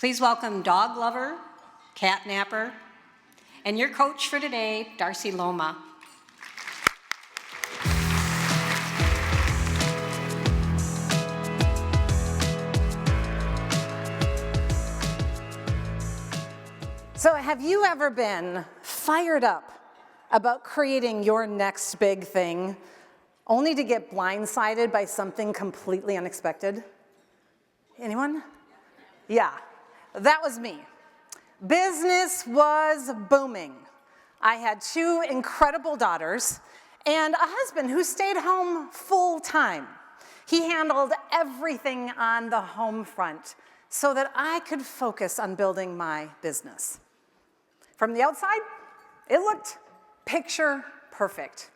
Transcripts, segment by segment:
Please welcome dog lover, cat napper, and your coach for today, Darcy Luoma. So have you ever been fired up about creating your next big thing, only to get blindsided by something completely unexpected? Anyone? Yeah, that was me. Business was booming. I had 2 incredible daughters and a husband who stayed home full time. He handled everything on the home front so that I could focus on building my business. From the outside, it looked picture perfect.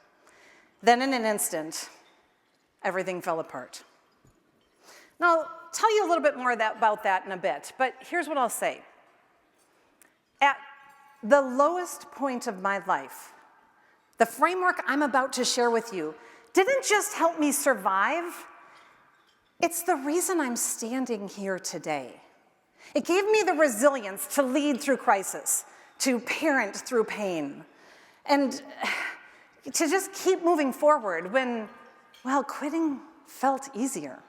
Then in an instant, everything fell apart. Now, I'll tell you a little bit more about that in a bit, but here's what I'll say. At the lowest point of my life, the framework I'm about to share with you didn't just help me survive, it's the reason I'm standing here today. It gave me the resilience to lead through crisis, to parent through pain, and to just keep moving forward when, well, quitting felt easier.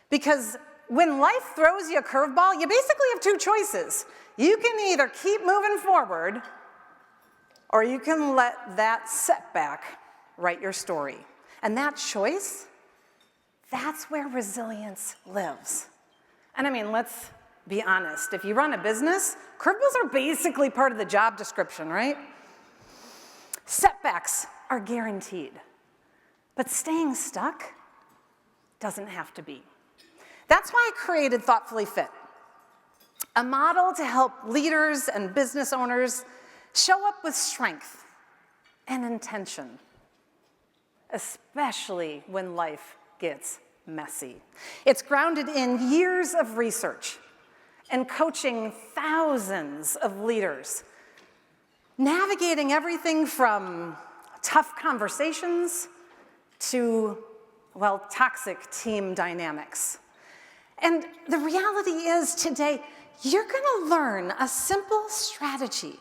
Because when life throws you a curveball, you basically have 2 choices. You can either keep moving forward, or you can let that setback write your story. And that choice, that's where resilience lives. And I mean, let's be honest. If you run a business, curveballs are basically part of the job description, right? Setbacks are guaranteed, but staying stuck doesn't have to be. That's why I created Thoughtfully Fit, a model to help leaders and business owners show up with strength and intention, especially when life gets messy. It's grounded in years of research and coaching thousands of leaders, navigating everything from tough conversations to, well, toxic team dynamics. And the reality is today, you're gonna learn a simple strategy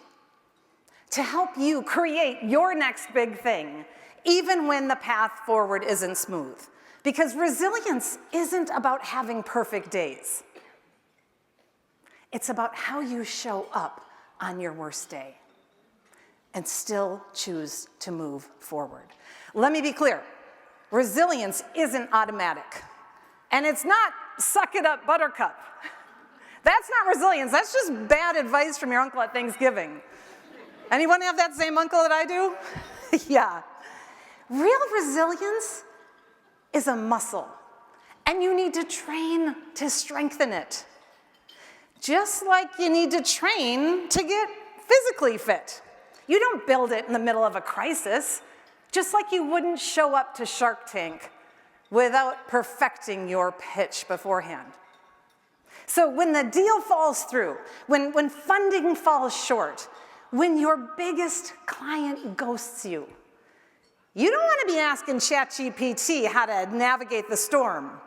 to help you create your next big thing, even when the path forward isn't smooth. Because resilience isn't about having perfect days. It's about how you show up on your worst day and still choose to move forward. Let me be clear, resilience isn't automatic. And it's not suck it up, buttercup. That's not resilience, that's just bad advice from your uncle at Thanksgiving. Anyone have that same uncle that I do? Yeah. Real resilience is a muscle, and you need to train to strengthen it. Just like you need to train to get physically fit. You don't build it in the middle of a crisis, just like you wouldn't show up to Shark Tank without perfecting your pitch beforehand. So when the deal falls through, when funding falls short, when your biggest client ghosts you, you don't want to be asking ChatGPT how to navigate the storm.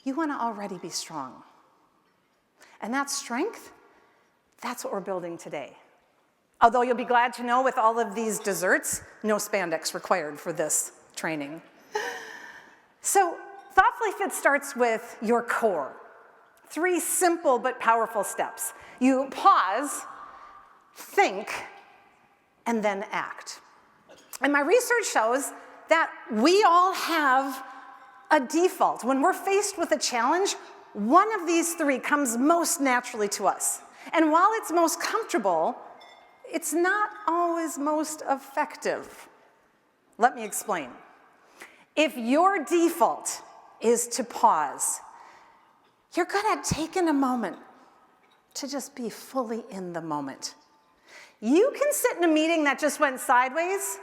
You want to already be strong. And that strength, that's what we're building today. Although you'll be glad to know with all of these desserts, no spandex required for this training. So Thoughtfully Fit starts with your core. 3 simple but powerful steps. You pause, think, and then act. And my research shows that we all have a default. When we're faced with a challenge, one of these 3 comes most naturally to us. And while it's most comfortable, it's not always most effective. Let me explain. If your default is to pause, you're good at taking a moment to just be fully in the moment. You can sit in a meeting that just went sideways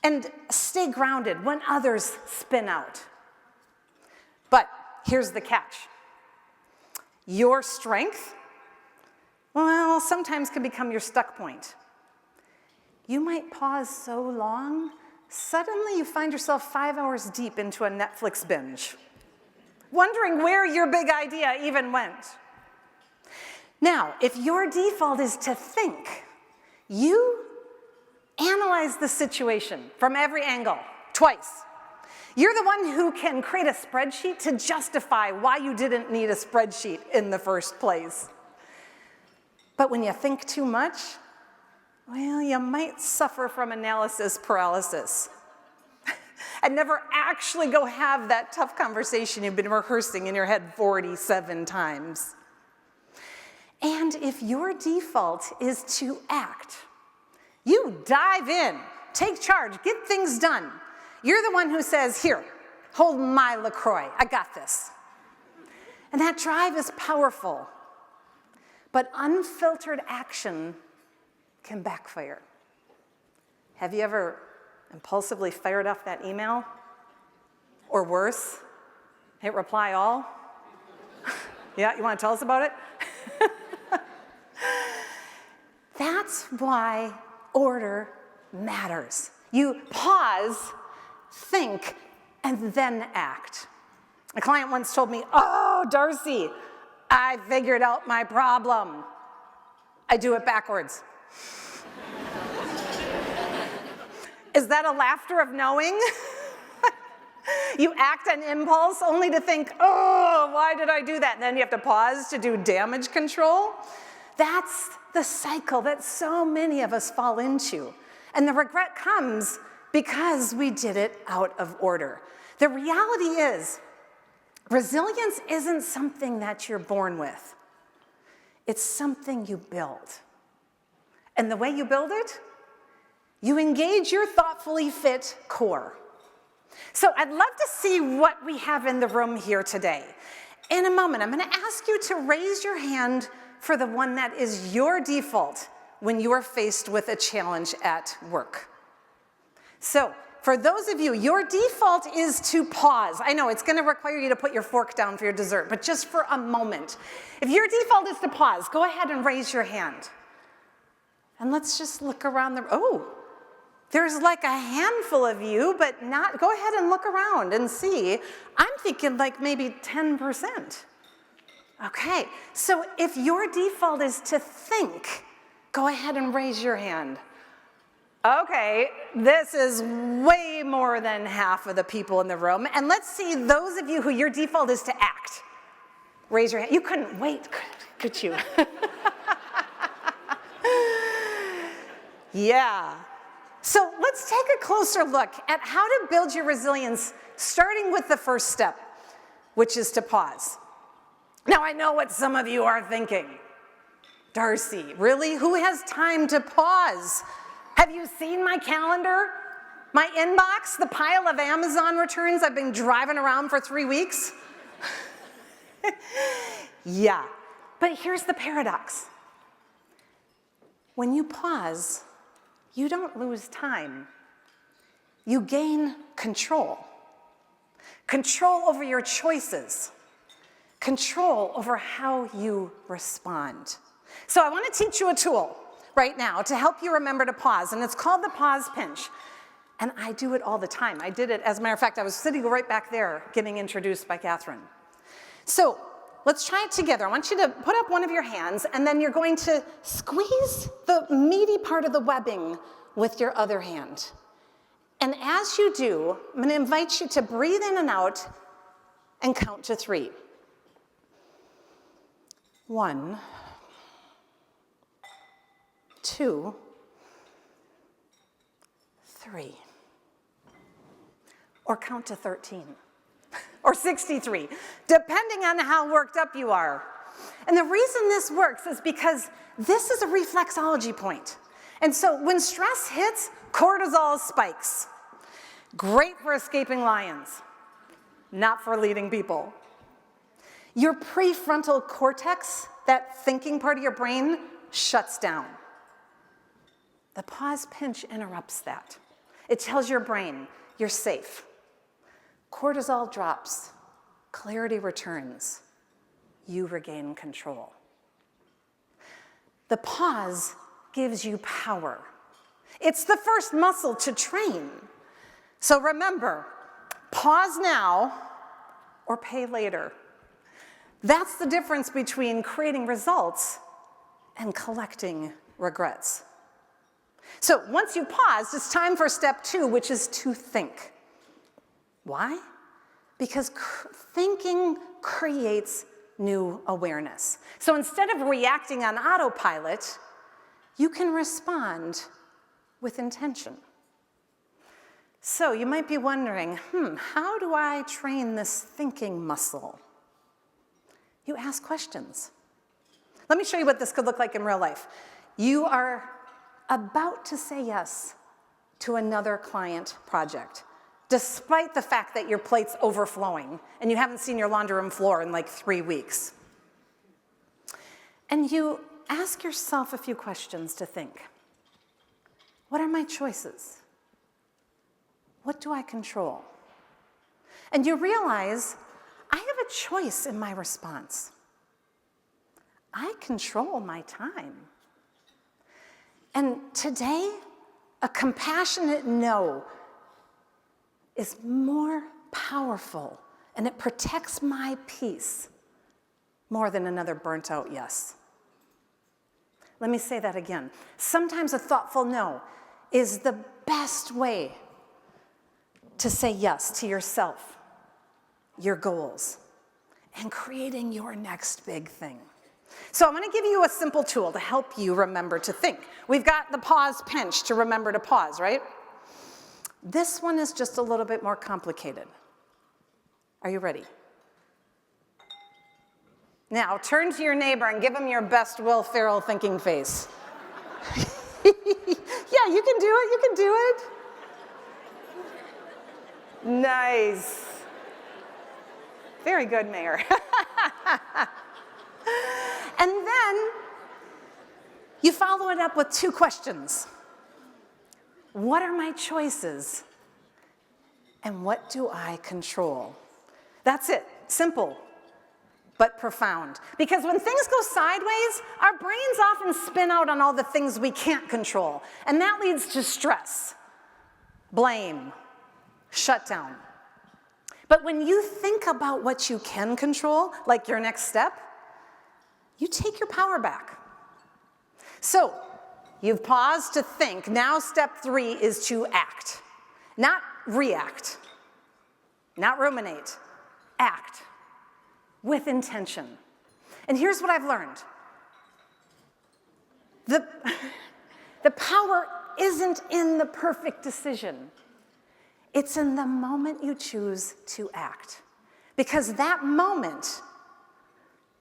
and stay grounded when others spin out. But here's the catch. Your strength, well, sometimes can become your stuck point. You might pause so long, suddenly you find yourself 5 hours deep into a Netflix binge. wondering where your big idea even went. Now, if your default is to think, you analyze the situation from every angle, twice. You're the one who can create a spreadsheet to justify why you didn't need a spreadsheet in the first place. But when you think too much, well, you might suffer from analysis paralysis and never actually go have that tough conversation you've been rehearsing in your head 47 times. And if your default is to act, you dive in, take charge, get things done. You're the one who says, here, hold my LaCroix, I got this. And that drive is powerful, but unfiltered action can backfire. Have you ever impulsively fired off that email? Or worse, hit reply all? Yeah, you want to tell us about it? That's why order matters. You pause, think, and then act. A client once told me, oh, Darcy, I figured out my problem. I do it backwards. Is that a laughter of knowing? You act on impulse only to think, oh, why did I do that? And then you have to pause to do damage control. That's the cycle that so many of us fall into. And the regret comes because we did it out of order. The reality is, resilience isn't something that you're born with. It's something you build. And the way you build it, you engage your thoughtfully fit core. So I'd love to see what we have in the room here today. In a moment, I'm going to ask you to raise your hand for the one that is your default when you are faced with a challenge at work. So for those of you, your default is to pause. I know it's going to require you to put your fork down for your dessert, but just for a moment. If your default is to pause, go ahead and raise your hand. And let's just look around the, oh, there's like a handful of you, but not, go ahead and look around and see. I'm thinking like maybe 10%. Okay, so if your default is to think, go ahead and raise your hand. Okay, this is way more than half of the people in the room. And let's see those of you who your default is to act. Raise your hand. You couldn't wait, could you? Yeah. So let's take a closer look at how to build your resilience, starting with the first step, which is to pause. Now, I know what some of you are thinking. Darcy, really? Who has time to pause? Have you seen my calendar? My inbox? The pile of Amazon returns I've been driving around for 3 weeks? Yeah, but here's the paradox. When you pause, you don't lose time. You gain control. Control over your choices. Control over how you respond. So I want to teach you a tool right now to help you remember to pause, and it's called the pause pinch. And I do it all the time. I did it, as a matter of fact, I was sitting right back there getting introduced by Catherine. So let's try it together. I want you to put up one of your hands, and then you're going to squeeze the meaty part of the webbing with your other hand. And as you do, I'm going to invite you to breathe in and out and count to 3. 1, 2, 3. Or count to 13. Or 63, depending on how worked up you are. And the reason this works is because this is a reflexology point. And so when stress hits, cortisol spikes. Great for escaping lions, not for leading people. Your prefrontal cortex, that thinking part of your brain, shuts down. The pause pinch interrupts that. It tells your brain, you're safe. Cortisol drops, clarity returns, you regain control. The pause gives you power. It's the first muscle to train. So remember, pause now, or pay later. That's the difference between creating results and collecting regrets. So once you paused, it's time for step 2, which is to think. Why? Because thinking creates new awareness. So instead of reacting on autopilot, you can respond with intention. So you might be wondering, how do I train this thinking muscle? You ask questions. Let me show you what this could look like in real life. You are about to say yes to another client project, despite the fact that your plate's overflowing and you haven't seen your laundry room floor in like 3 weeks. And you ask yourself a few questions to think. What are my choices? What do I control? And you realize, I have a choice in my response. I control my time. And today, a compassionate no is more powerful, and it protects my peace more than another burnt out yes. Let me say that again. Sometimes a thoughtful no is the best way to say yes to yourself, your goals, and creating your next big thing. So I'm going to give you a simple tool to help you remember to think. We've got the pause pinch to remember to pause, right? This one is just a little bit more complicated. Are you ready? Now, turn to your neighbor and give him your best Will Ferrell thinking face. Yeah, you can do it, you can do it. Nice. Very good, Mayor. And then you follow it up with 2 questions. What are my choices? And what do I control? That's it. Simple, but profound. Because when things go sideways, our brains often spin out on all the things we can't control. And that leads to stress, blame, shutdown. But when you think about what you can control, like your next step, you take your power back. So, you've paused to think. Now step 3 is to act. Not react. Not ruminate. Act. With intention. And here's what I've learned. The power isn't in the perfect decision. It's in the moment you choose to act. Because that moment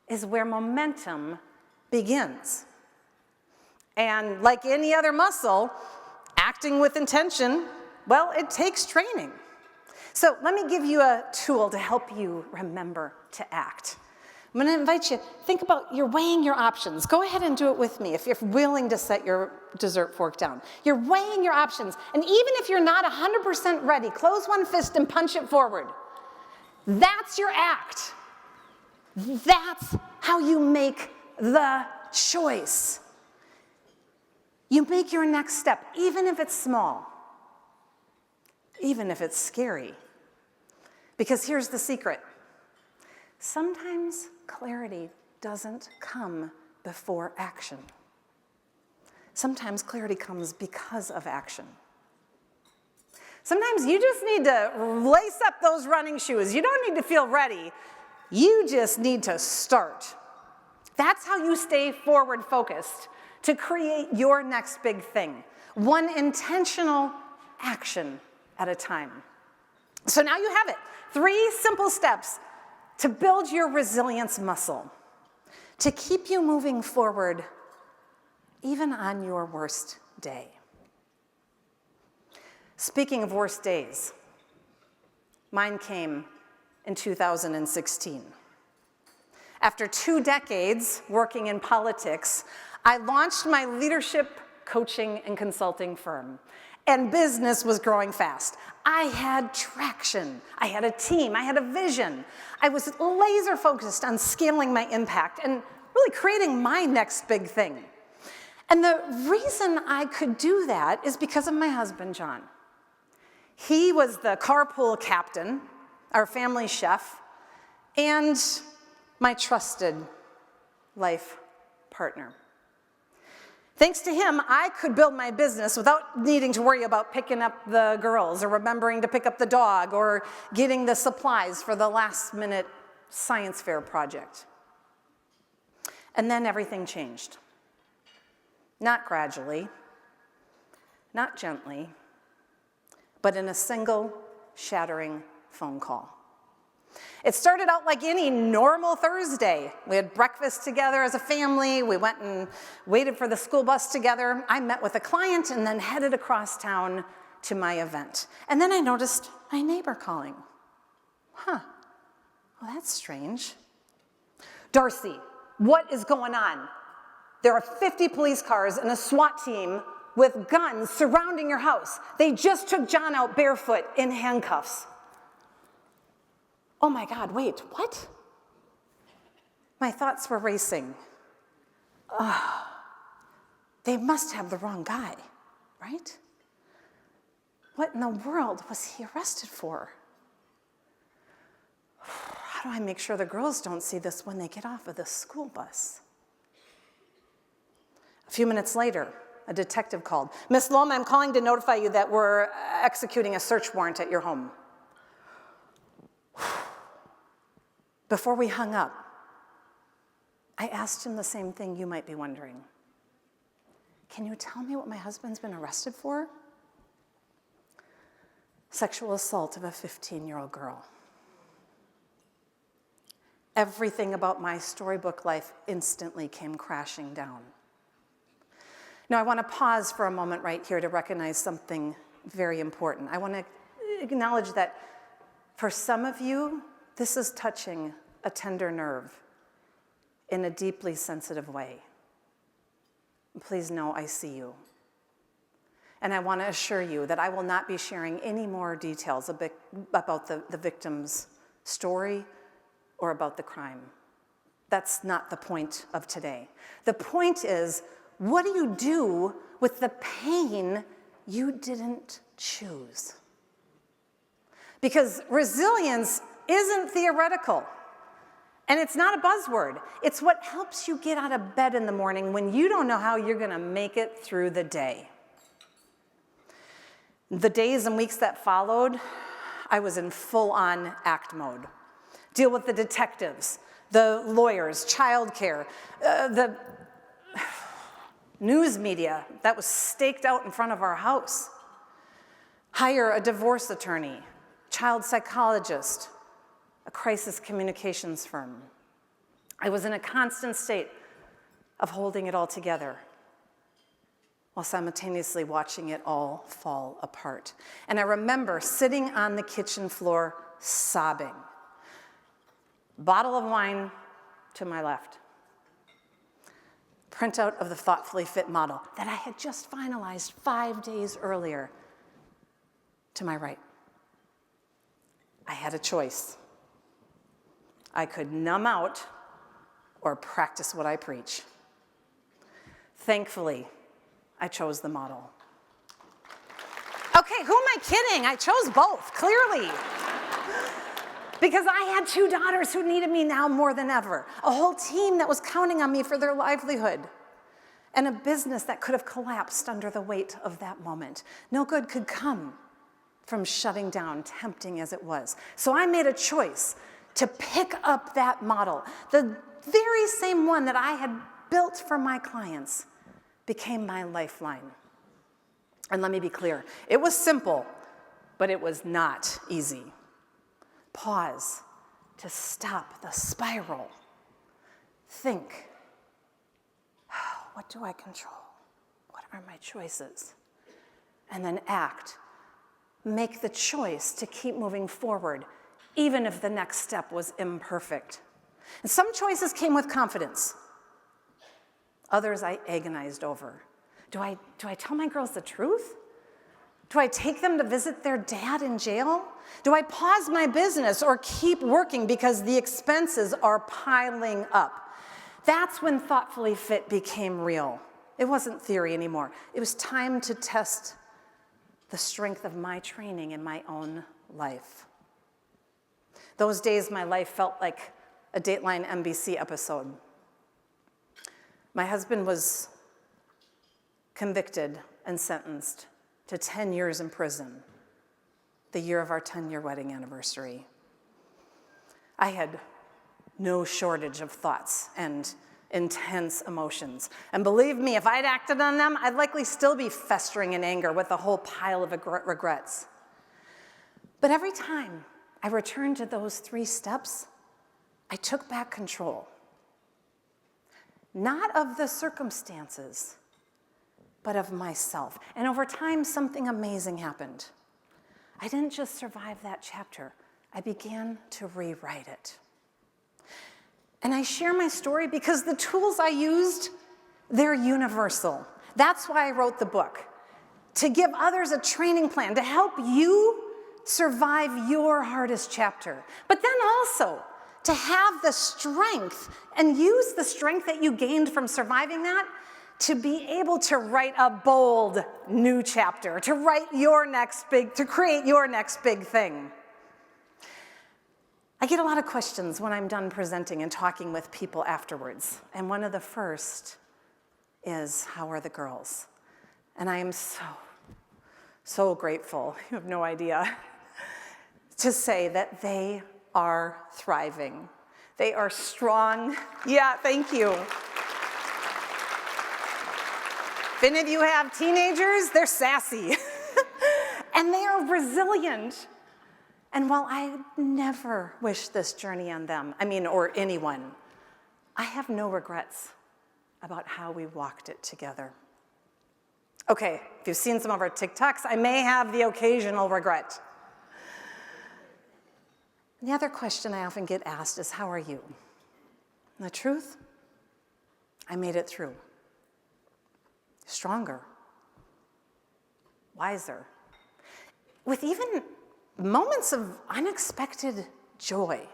is where momentum begins. And like any other muscle, acting with intention, well, it takes training. So let me give you a tool to help you remember to act. I'm going to invite you, think about, you're weighing your options. Go ahead and do it with me if you're willing to set your dessert fork down. You're weighing your options. And even if you're not 100% ready, close one fist and punch it forward. That's your act. That's how you make the choice. You make your next step, even if it's small, even if it's scary. Because here's the secret. Sometimes clarity doesn't come before action. Sometimes clarity comes because of action. Sometimes you just need to lace up those running shoes. You don't need to feel ready. You just need to start. That's how you stay forward focused to create your next big thing. One intentional action at a time. So now you have it. 3 simple steps to build your resilience muscle, to keep you moving forward even on your worst day. Speaking of worst days, mine came in 2016. After 2 decades working in politics, I launched my leadership coaching and consulting firm, and business was growing fast. I had traction, I had a team, I had a vision. I was laser focused on scaling my impact and really creating my next big thing. And the reason I could do that is because of my husband, John. He was the carpool captain, our family chef, and my trusted life partner. Thanks to him, I could build my business without needing to worry about picking up the girls or remembering to pick up the dog or getting the supplies for the last-minute science fair project. And then everything changed. Not gradually, not gently, but in a single, shattering phone call. It started out like any normal Thursday. We had breakfast together as a family. We went and waited for the school bus together. I met with a client and then headed across town to my event. And then I noticed my neighbor calling. Well, that's strange. Darcy, what is going on? There are 50 police cars and a SWAT team with guns surrounding your house. They just took John out barefoot in handcuffs. Oh my God, wait, what? My thoughts were racing. They must have the wrong guy, right? What in the world was he arrested for? How do I make sure the girls don't see this when they get off of the school bus? A few minutes later, a detective called. Miss Luoma, I'm calling to notify you that we're executing a search warrant at your home. Before we hung up, I asked him the same thing you might be wondering. Can you tell me what my husband's been arrested for? Sexual assault of a 15-year-old girl. Everything about my storybook life instantly came crashing down. Now, I want to pause for a moment right here to recognize something very important. I want to acknowledge that for some of you, this is touching a tender nerve in a deeply sensitive way. Please know I see you. And I want to assure you that I will not be sharing any more details about the victim's story or about the crime. That's not the point of today. The point is, what do you do with the pain you didn't choose? Because resilience isn't theoretical, and it's not a buzzword. It's what helps you get out of bed in the morning when you don't know how you're going to make it through the day. The days and weeks that followed, I was in full-on act mode. Deal with the detectives, the lawyers, childcare, the news media that was staked out in front of our house. Hire a divorce attorney, child psychologist, a crisis communications firm. I was in a constant state of holding it all together while simultaneously watching it all fall apart. And I remember sitting on the kitchen floor sobbing. Bottle of wine to my left. Printout of the Thoughtfully Fit model that I had just finalized 5 days earlier to my right. I had a choice. I could numb out or practice what I preach. Thankfully, I chose the model. Okay, who am I kidding? I chose both, clearly. Because I had 2 daughters who needed me now more than ever, a whole team that was counting on me for their livelihood, and a business that could have collapsed under the weight of that moment. No good could come from shutting down, tempting as it was. So I made a choice to pick up that model. The very same one that I had built for my clients became my lifeline. And let me be clear, it was simple, but it was not easy. Pause to stop the spiral. Think, what do I control? What are my choices? And then act. Make the choice to keep moving forward, even if the next step was imperfect. And some choices came with confidence. Others I agonized over. Do I tell my girls the truth? Do I take them to visit their dad in jail? Do I pause my business or keep working because the expenses are piling up? That's when Thoughtfully Fit became real. It wasn't theory anymore. It was time to test the strength of my training in my own life. Those days, my life felt like a Dateline NBC episode. My husband was convicted and sentenced to 10 years in prison, the year of our 10-year wedding anniversary. I had no shortage of thoughts and intense emotions. And believe me, if I'd acted on them, I'd likely still be festering in anger with a whole pile of regrets. But every time I returned to those 3 steps, I took back control. Not of the circumstances, but of myself. And over time, something amazing happened. I didn't just survive that chapter. I began to rewrite it. And I share my story because the tools I used, they're universal. That's why I wrote the book, to give others a training plan, to help you survive your hardest chapter. But then also, to have the strength and use the strength that you gained from surviving that to be able to write a bold new chapter, to create your next big thing. I get a lot of questions when I'm done presenting and talking with people afterwards. And one of the first is, how are the girls? And I am so grateful, you have no idea, to say that they are thriving. They are strong. Yeah, thank you. If any of you have teenagers, they're sassy. And they are resilient. And while I never wish this journey on them, or anyone, I have no regrets about how we walked it together. Okay, if you've seen some of our TikToks, I may have the occasional regret. The other question I often get asked is, how are you? And the truth, I made it through. Stronger, wiser, with even moments of unexpected joy.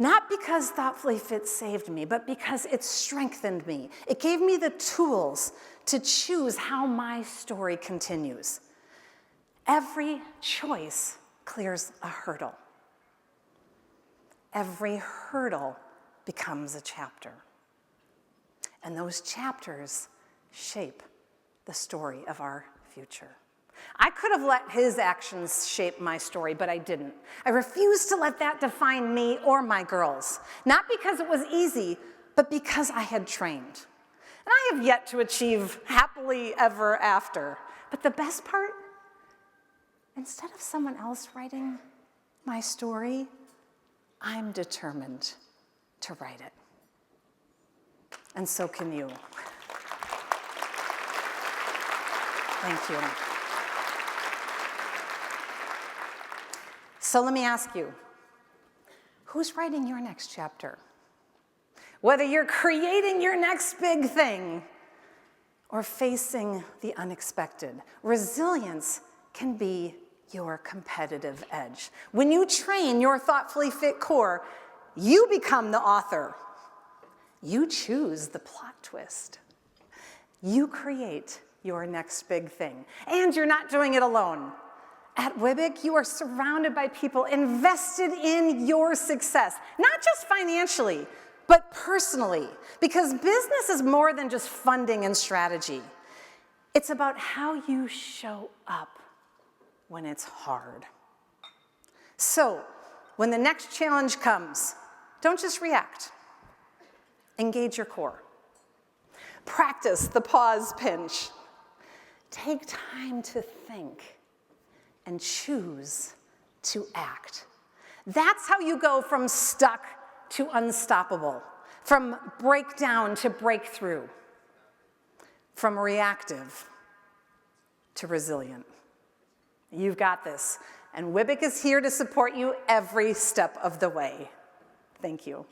Not because Thoughtfully Fit saved me, but because it strengthened me. It gave me the tools to choose how my story continues. Every choice clears a hurdle. Every hurdle becomes a chapter. And those chapters shape the story of our future. I could have let his actions shape my story, but I didn't. I refused to let that define me or my girls. Not because it was easy, but because I had trained. And I have yet to achieve happily ever after. But the best part, instead of someone else writing my story, I'm determined to write it. And so can you. Thank you. So let me ask you, who's writing your next chapter? Whether you're creating your next big thing or facing the unexpected, resilience can be your competitive edge. When you train your Thoughtfully Fit core, you become the author. You choose the plot twist. You create your next big thing. And you're not doing it alone. At WWBIC, you are surrounded by people invested in your success, not just financially, but personally, because business is more than just funding and strategy. It's about how you show up when it's hard. So, when the next challenge comes, don't just react. Engage your core. Practice the pause pinch. Take time to think and choose to act. That's how you go from stuck to unstoppable, from breakdown to breakthrough, from reactive to resilient. You've got this, and WWBIC is here to support you every step of the way. Thank you.